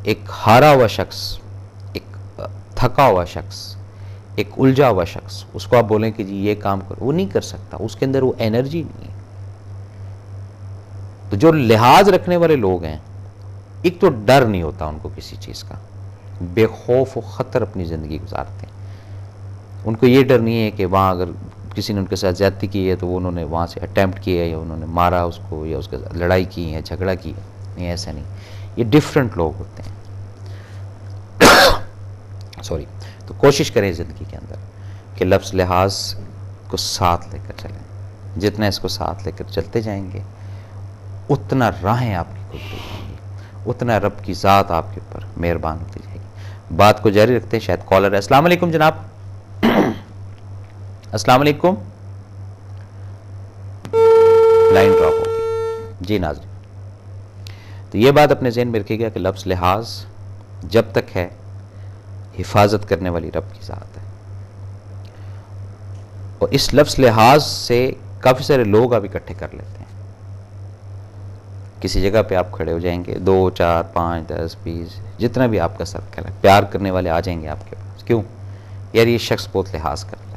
ایک ہارا ہوا شخص، ایک تھکا ہوا شخص، ایک الجھا ہوا شخص، اس کو آپ بولیں کہ جی یہ کام کرو، وہ نہیں کر سکتا، اس کے اندر وہ انرجی نہیں ہے۔ تو جو لحاظ رکھنے والے لوگ ہیں، ایک تو ڈر نہیں ہوتا ان کو کسی چیز کا، بے خوف و خطر اپنی زندگی گزارتے ہیں۔ ان کو یہ ڈر نہیں ہے کہ وہاں اگر کسی نے ان کے ساتھ زیادتی کی ہے تو وہ انہوں نے وہاں سے اٹیمپٹ کیا ہے، یا انہوں نے مارا اس کو، یا اس کے ساتھ لڑائی کی ہے، جھگڑا کی ہے۔ نہیں، ایسا نہیں، یہ ڈیفرنٹ لوگ ہوتے ہیں۔ سوری۔ تو کوشش کریں زندگی کے اندر کہ لفظ لحاظ کو ساتھ لے کر چلیں۔ جتنا اس کو ساتھ لے کر چلتے جائیں گے، اتنا راہیں آپ کی کھلتی جائیں گی، اتنا رب کی ذات آپ کے اوپر مہربان ہوتی جائے گی۔ بات کو جاری رکھتے ہیں، شاید کالر ہے۔ السلام علیکم جناب۔ السلام علیکم۔ لائن ڈراپ ہو گئی جی ناظرین۔ تو یہ بات اپنے ذہن میں رکھیے گا کہ لفظ لحاظ جب تک ہے، حفاظت کرنے والی رب کی ذات ہے، اور اس لفظ لحاظ سے کافی سارے لوگ آپ اکٹھے کر لیتے ہیں۔ کسی جگہ پہ آپ کھڑے ہو جائیں گے، 2 4 5 10 20 جتنا بھی آپ کا سرکل ہے، پیار کرنے والے آ جائیں گے آپ کے پاس۔ کیوں؟ یار یہ شخص بہت لحاظ کرتا ہے۔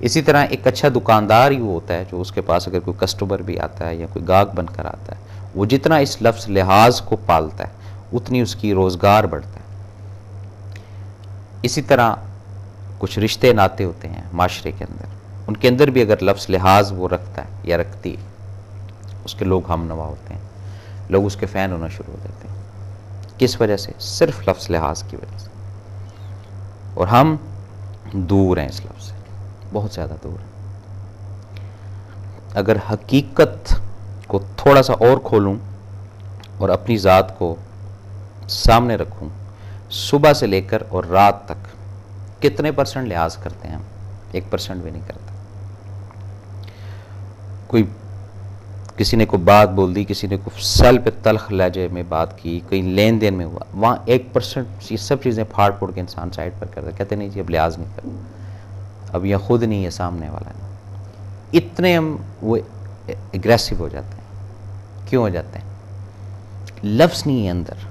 اسی طرح ایک اچھا دکاندار ہی وہ ہوتا ہے جو اس کے پاس اگر کوئی کسٹمر بھی آتا ہے یا کوئی گاہک بن کر آتا ہے، وہ جتنا اس لفظ لحاظ کو پالتا ہے، اتنی اس کی روزگار بڑھتا ہے۔ اسی طرح کچھ رشتے ناتے ہوتے ہیں معاشرے کے اندر، ان کے اندر بھی اگر لفظ لحاظ وہ رکھتا ہے یا رکھتی ہے، اس کے لوگ ہم نوا ہوتے ہیں، لوگ اس کے فین ہونا شروع ہو جاتے ہیں۔ کس وجہ سے؟ صرف لفظ لحاظ کی وجہ سے۔ اور ہم دور ہیں اس لفظ سے، بہت زیادہ دور ہیں۔ اگر حقیقت کو تھوڑا سا اور کھولوں اور اپنی ذات کو سامنے رکھوں، صبح سے لے کر اور رات تک کتنے پرسنٹ لحاظ کرتے ہیں ہم؟ 1% بھی نہیں کرتے۔ کوئی کسی نے کوئی بات بول دی، کسی نے کوئی سل پہ تلخ لہجے میں بات کی، کہیں لین دین میں ہوا، وہاں 1% یہ سب چیزیں پھاڑ پھوڑ کے انسان سائڈ پر کرتا ہے، کہتے نہیں جی اب لحاظ نہیں کرتا، اب یہ خود نہیں ہے، سامنے والا نہیں۔ اتنے ہم وہ اگریسو ہو جاتے ہیں۔ کیوں ہو جاتے ہیں؟ لفظ نہیں ہے اندر،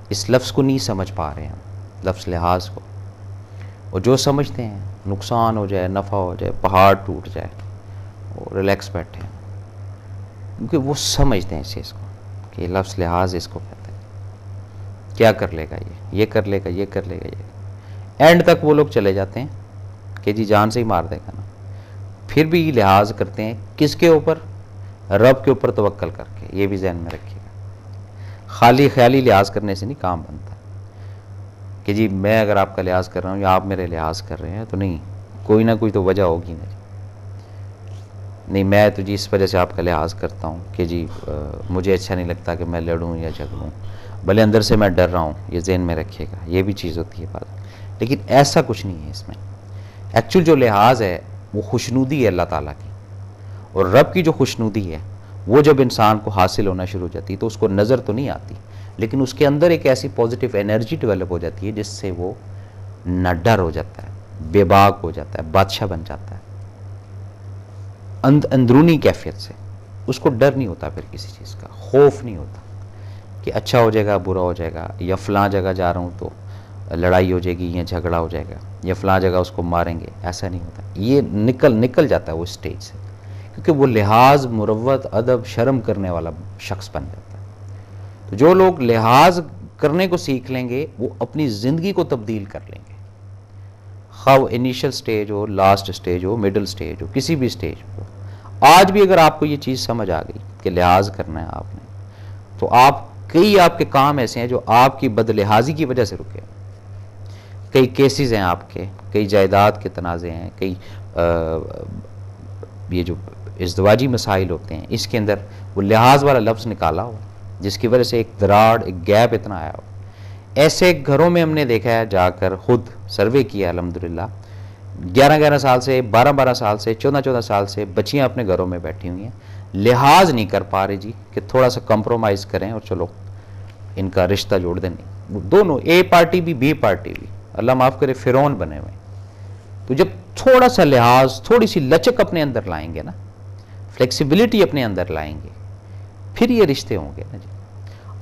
اس لفظ کو نہیں سمجھ پا رہے ہم، لفظ لحاظ کو۔ اور جو سمجھتے ہیں نقصان ہو جائے، نفع ہو جائے، پہاڑ ٹوٹ جائے، اور ریلیکس بیٹھے ہیں، کیونکہ وہ سمجھتے ہیں اس چیز کو کہ یہ لفظ لحاظ اس کو کہتے ہیں۔ کیا کر لے گا یہ کر لے گا، یہ کر لے گا، یہ اینڈ تک وہ لوگ چلے جاتے ہیں کہ جی جان سے ہی مار دے گا نا۔ پھر بھی لحاظ کرتے ہیں کس کے اوپر؟ رب کے اوپر توکل کر کے۔ یہ بھی ذہن میں رکھیے گا، خالی خیالی لحاظ کرنے سے نہیں کام بنتا کہ جی میں اگر آپ کا لحاظ کر رہا ہوں یا آپ میرے لحاظ کر رہے ہیں تو نہیں، کوئی نہ کوئی تو وجہ ہوگی نا جی۔ نہیں میں تو جی اس وجہ سے آپ کا لحاظ کرتا ہوں کہ جی مجھے اچھا نہیں لگتا کہ میں لڑوں یا جھگڑوں، بھلے اندر سے میں ڈر رہا ہوں، یہ ذہن میں رکھیے گا، یہ بھی چیز ہوتی ہے بات۔ لیکن ایسا کچھ نہیں ہے اس میں۔ ایکچول جو لحاظ ہے وہ خوشنودی ہے اللہ تعالیٰ کی، اور رب کی جو خوشنودی ہے وہ جب انسان کو حاصل ہونا شروع ہو جاتی ہے تو اس کو نظر تو نہیں آتی، لیکن اس کے اندر ایک ایسی پازیٹیو انرجی ڈیولپ ہو جاتی ہے جس سے وہ نہ ڈر ہو جاتا ہے، بے باک ہو جاتا ہے، بادشاہ بن جاتا ہے اندرونی کیفیت سے۔ اس کو ڈر نہیں ہوتا، پھر کسی چیز کا خوف نہیں ہوتا کہ اچھا ہو جائے گا، برا ہو جائے گا، یا فلاں جگہ جا رہا ہوں تو لڑائی ہو جائے گی یا جھگڑا ہو جائے گا، یا فلاں جگہ اس کو ماریں گے، ایسا نہیں ہوتا۔ یہ نکل جاتا ہے وہ اسٹیج سے، کیونکہ وہ لحاظ، مروت، ادب، شرم کرنے والا شخص بن جاتا ہے۔ تو جو لوگ لحاظ کرنے کو سیکھ لیں گے وہ اپنی زندگی کو تبدیل کر لیں گے، خواہ وہ انیشل سٹیج ہو، لاسٹ سٹیج ہو، مڈل سٹیج ہو، کسی بھی سٹیج ہو۔ آج بھی اگر آپ کو یہ چیز سمجھ آ گئی کہ لحاظ کرنا ہے آپ نے، تو آپ کے کام ایسے ہیں جو آپ کی بد لحاظی کی وجہ سے رکے۔ کئی کیسز ہیں آپ کے، کئی جائیداد کے تنازع ہیں، کئی یہ جو ازدواجی مسائل ہوتے ہیں، اس کے اندر وہ لحاظ والا لفظ نکالا ہو جس کی وجہ سے ایک دراڑ، ایک گیپ اتنا آیا ہو۔ ایسے گھروں میں ہم نے دیکھا ہے، جا کر خود سروے کیا الحمدللہ، 11 سال سے، 12 سال سے، 14 سال سے بچیاں اپنے گھروں میں بیٹھی ہوئی ہیں، لحاظ نہیں کر پا رہے جی کہ تھوڑا سا کمپرومائز کریں اور چلو ان کا رشتہ جوڑ دیں۔ نہیں، دونوں، اے پارٹی بھی بی پارٹی بھی، اللہ معاف کرے، فرعون بنے ہوئے۔ تو جب تھوڑا سا لحاظ، تھوڑی سی لچک اپنے اندر لائیں گے نا، فلیکسیبلٹی اپنے اندر لائیں گے، پھر یہ رشتے ہوں گے نا جی۔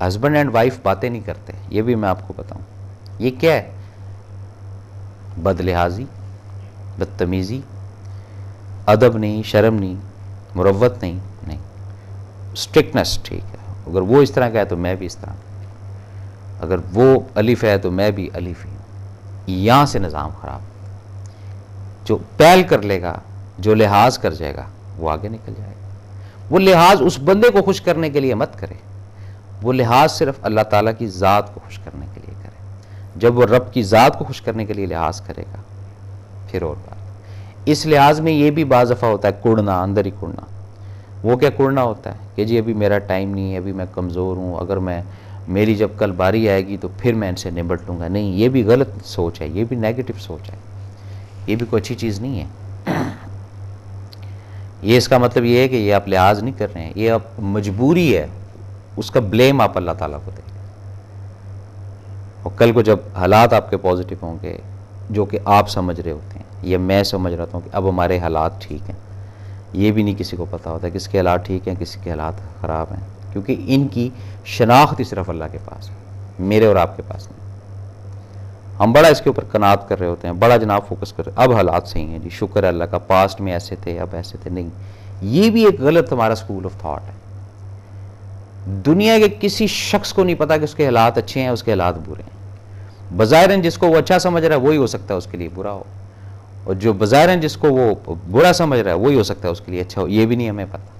ہسبینڈ اینڈ وائف باتیں نہیں کرتے. یہ بھی میں آپ کو بتاؤں یہ کیا ہے؟ بد لحاظی، بدتمیزی، ادب نہیں، شرم نہیں، مروت نہیں، اسٹرکٹنس. ٹھیک ہے، اگر وہ اس طرح کا ہے تو میں بھی اس طرح، اگر وہ الف ہے تو میں بھی الف ہی ہوں. یہاں سے نظام خراب. جو پہل کر لے گا، جو لحاظ کر جائے گا، وہ آگے نکل جائے گا. وہ لحاظ اس بندے کو خوش کرنے کے لیے مت کرے، وہ لحاظ صرف اللہ تعالیٰ کی ذات کو خوش کرنے کے لیے کرے. جب وہ رب کی ذات کو خوش کرنے کے لیے لحاظ کرے گا پھر اور بات. اس لحاظ میں یہ بھی بعض دفعہ ہوتا ہے کڑنا، اندر ہی کڑنا. وہ کیا کڑنا ہوتا ہے کہ جی ابھی میرا ٹائم نہیں ہے، ابھی میں کمزور ہوں، اگر میری جب کل باری آئے گی تو پھر میں ان سے نمٹ لوں گا. نہیں، یہ بھی غلط سوچ ہے، یہ بھی نیگیٹو سوچ ہے، یہ بھی کوئی اچھی چیز نہیں ہے. یہ اس کا مطلب یہ ہے کہ یہ آپ لحاظ نہیں کر رہے ہیں، یہ آپ مجبوری ہے. اس کا بلیم آپ اللہ تعالیٰ کو دیں. اور کل کو جب حالات آپ کے پازیٹیو ہوں گے جو کہ آپ سمجھ رہے ہوتے ہیں یا میں سمجھ رہا ہوں کہ اب ہمارے حالات ٹھیک ہیں، یہ بھی نہیں کسی کو پتا ہوتا کس کے حالات ٹھیک ہیں، کسی کے حالات خراب ہیں، کیونکہ ان کی شناخت ہی صرف اللہ کے پاس ہے، میرے اور آپ کے پاس نہیں. ہم بڑا اس کے اوپر قناعت کر رہے ہوتے ہیں، بڑا جناب فوکس کر رہے ہیں، اب حالات صحیح ہیں جی، شکر ہے اللہ کا، پاسٹ میں ایسے تھے اب ایسے تھے. نہیں، یہ بھی ایک غلط ہمارا سکول آف تھاٹ ہے. دنیا کے کسی شخص کو نہیں پتا کہ اس کے حالات اچھے ہیں، اس کے حالات برے ہیں. بظاہراً جس کو وہ اچھا سمجھ رہا ہے وہی ہو سکتا ہے اس کے لیے برا ہو، اور جو بظاہراً جس کو وہ برا سمجھ رہا ہے وہی ہو سکتا ہے اس کے لیے اچھا ہو. یہ بھی نہیں ہمیں پتا.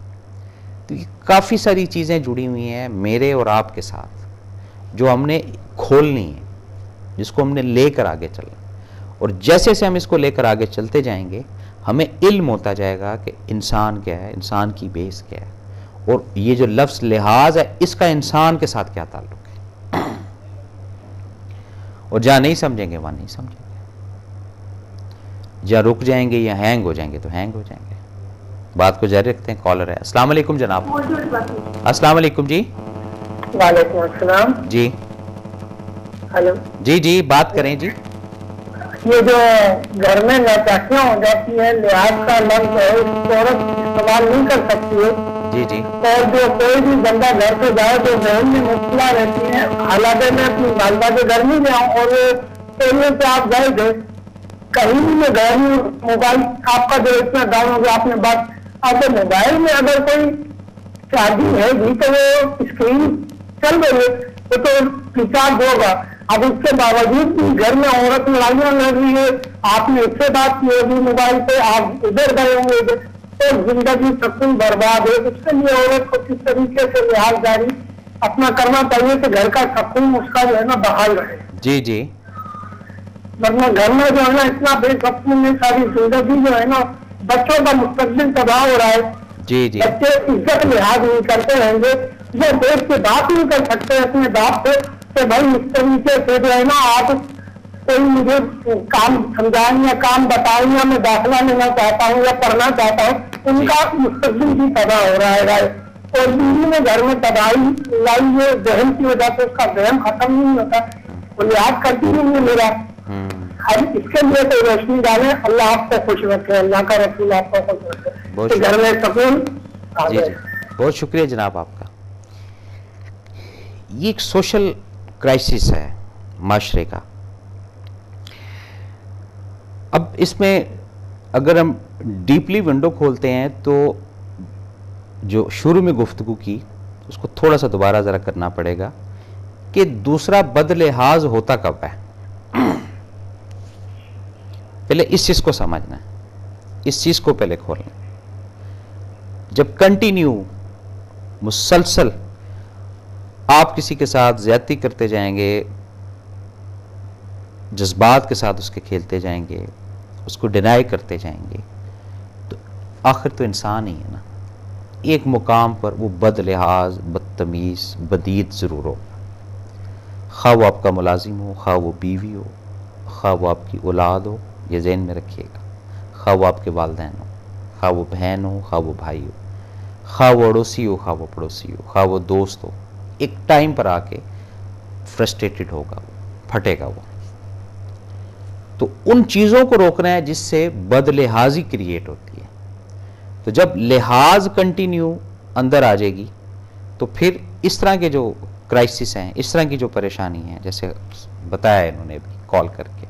تو یہ کافی ساری چیزیں جڑی ہوئی ہیں میرے اور آپ کے ساتھ جو ہم نے کھولنی ہے، جس کو ہم نے لے کر آگے چلنا. اور جیسے جیسے ہم اس کو لے کر آگے چلتے جائیں گے ہمیں علم ہوتا جائے گا کہ انسان کیا ہے، انسان کی بیس کیا ہے، اور یہ جو لفظ لحاظ ہے اس کا انسان کے ساتھ کیا تعلق ہے. اور جہاں نہیں سمجھیں گے وہاں نہیں سمجھیں گے، جہاں رک جائیں گے یا ہینگ ہو جائیں گے تو ہینگ ہو جائیں گے. بات کو جاری رکھتے ہیں. کالر ہے. السلام علیکم جناب. السلام علیکم جی. وعلیکم السلام جی. ہلو. جی بات کریں جی. یہ جو گھر میں ناچاکیاں ہو جاتی ہیں، لحاظ کا لفظ ہے، اس کو عورت استعمال نہیں کر سکتی ہے. جی. اور جو کوئی بھی بندہ گھر سے جائے تو ذہن میں مشکلیں رہتی ہیں. حالانکہ میں اپنی والدہ کے گھر میں گیا ہوں اور وہ پہلے سے آپ گئے تھے، کہیں بھی میں گھر میں موبائل آپ کا جو اتنا ڈاؤن ہو گیا آپ نے بات. آپ موبائل میں اگر کوئی چارجنگ ہے گی تو وہ اسکرین چل رہی ہے وہ تو ریچارج ہوگا. اب اس کے باوجود بھی گھر میں عورت لڑائیاں لڑ رہی ہے، آپ نے اس سے بات کی ہوگی موبائل پہ، آپ ادھر گئے ہوں گے تو زندگی سکون برباد ہے. اس کے لیے عورت کو کس طریقے سے لحاظ جاری اپنا کرنا چاہیے کہ گھر کا سکون اس کا جو ہے نا بحال رہے. جی. ورنہ گھر میں جو ہے نا اتنا بے سکون میں ساری زندگی جو ہے نا بچوں کا مستقبل تباہ ہو رہا ہے. جی. بچے عزت لحاظ نہیں کرتے رہیں گے، وہ دیکھ کے بات نہیں کر سکتے اپنے باپ سے کہ بھائی اس طریقے سے جو ہے نا آپ کوئی مجھے کام سمجھائیں یا کام بتائیں یا میں داخلہ لینا چاہتا ہوں یا پڑھنا چاہتا ہوں. ان کا مستقبل بھی تباہ ہو رہا ہے. اور بیوی میں گھر میں تباہی لائی ہے ذہن کی وجہ سے، اس کا ذہن ختم نہیں ہوتا، وہ لحاظ کرتی نہیں ہے میرا. اس کے لیے تو روشنی ڈالیں. اللہ آپ کو خوش رکھے، اللہ کا رسول آپ کو خوش رکھے، گھر میں سکون. جی. بہت شکریہ جناب آپ کا. یہ ایک سوشل کرائسس ہے معاشرے کا. اب اس میں اگر ہم ڈیپلی ونڈو کھولتے ہیں تو جو شروع میں گفتگو کی اس کو تھوڑا سا دوبارہ ذرا کرنا پڑے گا کہ دوسرا بد لحاظ ہوتا کب ہے. پہلے اس چیز کو سمجھنا ہے، اس چیز کو پہلے کھولنا. جب کنٹینیو مسلسل آپ کسی کے ساتھ زیادتی کرتے جائیں گے، جذبات کے ساتھ اس کے کھیلتے جائیں گے، اس کو ڈینائی کرتے جائیں گے، تو آخر تو انسان ہی ہے نا. ایک مقام پر وہ بد لحاظ، بدتمیز، بدید ضرور ہو. خواہ وہ آپ کا ملازم ہو، خواہ وہ بیوی ہو، خواہ وہ آپ کی اولاد ہو، یہ ذہن میں رکھیے گا. خواہ وہ آپ کے والدین ہو، خواہ وہ بہن ہو، خواہ وہ بھائی ہو، خواہ وہ اڑوسی ہو، خواہ وہ پڑوسی ہو، خواہ وہ دوست ہو، ایک ٹائم پر آ کے فرسٹریٹڈ ہوگا، وہ پھٹے گا. وہ تو ان چیزوں کو روکنا ہے جس سے بد لحاظی کریٹ ہوتی ہے. تو جب لحاظ کنٹینیو اندر آ جائے گی تو پھر اس طرح کے جو کرائسس ہیں، اس طرح کی جو پریشانی ہیں، جیسے بتایا انہوں نے بھی کال کر کے،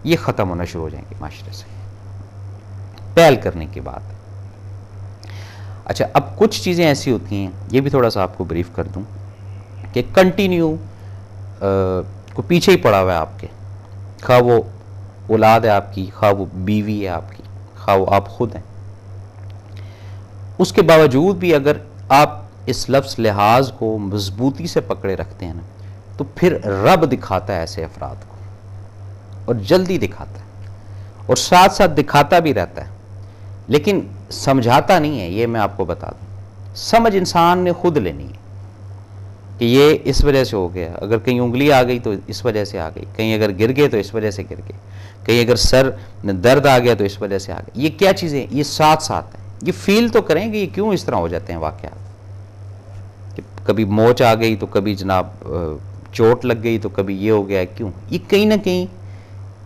یہ ختم ہونا شروع ہو جائیں گے معاشرے سے پہل کرنے کے بعد۔ اچھا، اب کچھ چیزیں ایسی ہوتی ہیں، یہ بھی تھوڑا سا آپ کو بریف کر دوں، کہ کنٹینیو کو پیچھے ہی پڑا ہوا ہے آپ کے، خواہ وہ اولاد ہے آپ کی، خواہ وہ بیوی ہے آپ کی، خواہ وہ آپ خود ہیں، اس کے باوجود بھی اگر آپ اس لفظ لحاظ کو مضبوطی سے پکڑے رکھتے ہیں نا، تو پھر رب دکھاتا ہے ایسے افراد کو، اور جلدی دکھاتا ہے، اور ساتھ ساتھ دکھاتا بھی رہتا ہے، لیکن سمجھاتا نہیں ہے۔ یہ میں آپ کو بتا دوں، سمجھ انسان نے خود لینی ہے کہ یہ اس وجہ سے ہو گیا، اگر کہیں انگلی آ گئی تو اس وجہ سے آ گئی، کہیں اگر گر گئے تو اس وجہ سے گر گئے، کہیں اگر سر درد آ گیا تو اس وجہ سے آ گیا۔ یہ کیا چیزیں، یہ ساتھ ساتھ ہیں، یہ فیل تو کریں گے یہ کیوں اس طرح ہو جاتے ہیں واقعات، کہ کبھی موچ آ گئی تو کبھی جناب چوٹ لگ گئی تو کبھی یہ ہو گیا، کیوں؟ یہ کہیں نہ کہیں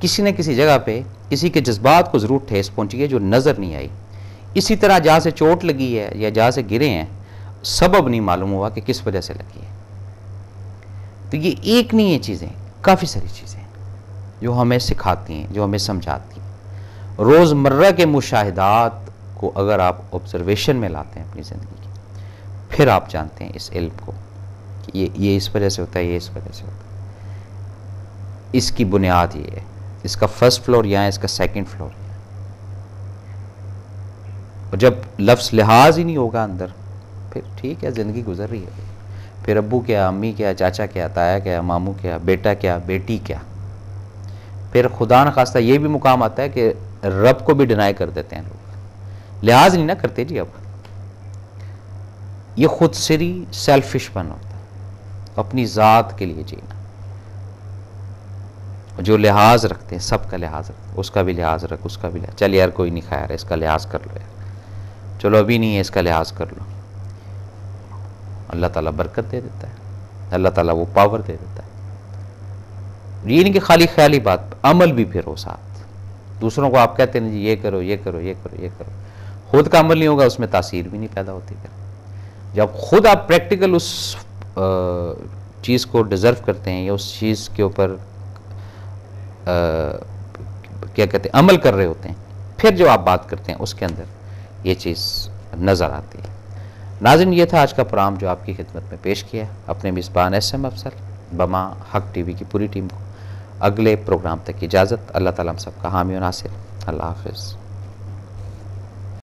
کسی نہ کسی جگہ پہ کسی کے جذبات کو ضرور ٹھیس پہنچی ہے جو نظر نہیں آئی۔ اسی طرح جہاں سے چوٹ لگی ہے یا جہاں سے گرے ہیں، سبب نہیں معلوم ہوا کہ کس وجہ سے لگی ہے۔ تو یہ ایک نہیں ہے، چیزیں کافی ساری چیزیں جو ہمیں سکھاتی ہیں، جو ہمیں سمجھاتی ہیں۔ روزمرہ کے مشاہدات کو اگر آپ آبزرویشن میں لاتے ہیں اپنی زندگی کی، پھر آپ جانتے ہیں اس علم کو کہ یہ اس وجہ سے ہوتا ہے، یہ اس وجہ سے ہوتا ہے۔ اس کی بنیاد یہ ہے، اس کا فرسٹ فلور یہاں ہے، اس کا سیکنڈ فلور یہاں ہے۔ اور جب لفظ لحاظ ہی نہیں ہوگا اندر، پھر ٹھیک ہے، زندگی گزر رہی ہے، پھر ابو کیا، امی کیا، چاچا کیا، تایا کیا، ماموں کیا، بیٹا کیا، بیٹی کیا۔ پھر خدا نخواستہ یہ بھی مقام آتا ہے کہ رب کو بھی ڈینائی کر دیتے ہیں لوگ، لحاظ نہیں نہ کرتے جی۔ اب یہ خود سری سیلفش پن ہوتا ہے، اپنی ذات کے لیے جینا۔ جو لحاظ رکھتے ہیں، سب کا لحاظ رکھتے ہیں، اس کا بھی لحاظ رکھ، اس کا بھی لحاظ، چل یار کوئی نہیں کھایا رہا، اس کا لحاظ کر لو یار، چلو ابھی نہیں ہے، اس کا لحاظ کر لو۔ اللہ تعالیٰ برکت دے دیتا ہے، اللہ تعالیٰ وہ پاور دے دیتا ہے۔ یہ نہیں کہ خالی خیالی بات، عمل بھی پھر ہو ساتھ۔ دوسروں کو آپ کہتے ہیں جی یہ کرو، یہ کرو، یہ کرو، یہ کرو، خود کا عمل نہیں ہوگا، اس میں تاثیر بھی نہیں پیدا ہوتی۔ پھر جب خود آپ پریکٹیکل اس چیز کو ڈیزرو کرتے ہیں یا اس چیز کے اوپر کیا کہتے ہیں عمل کر رہے ہوتے ہیں، پھر جو آپ بات کرتے ہیں اس کے اندر یہ چیز نظر آتی ہے۔ ناظرین، یہ تھا آج کا پروگرام جو آپ کی خدمت میں پیش کیا، اپنے میزبان SM افضل، بما حق TV کی پوری ٹیم کو اگلے پروگرام تک اجازت۔ اللہ تعالیٰ ہم سب کا حامی و ناصر۔ اللہ حافظ۔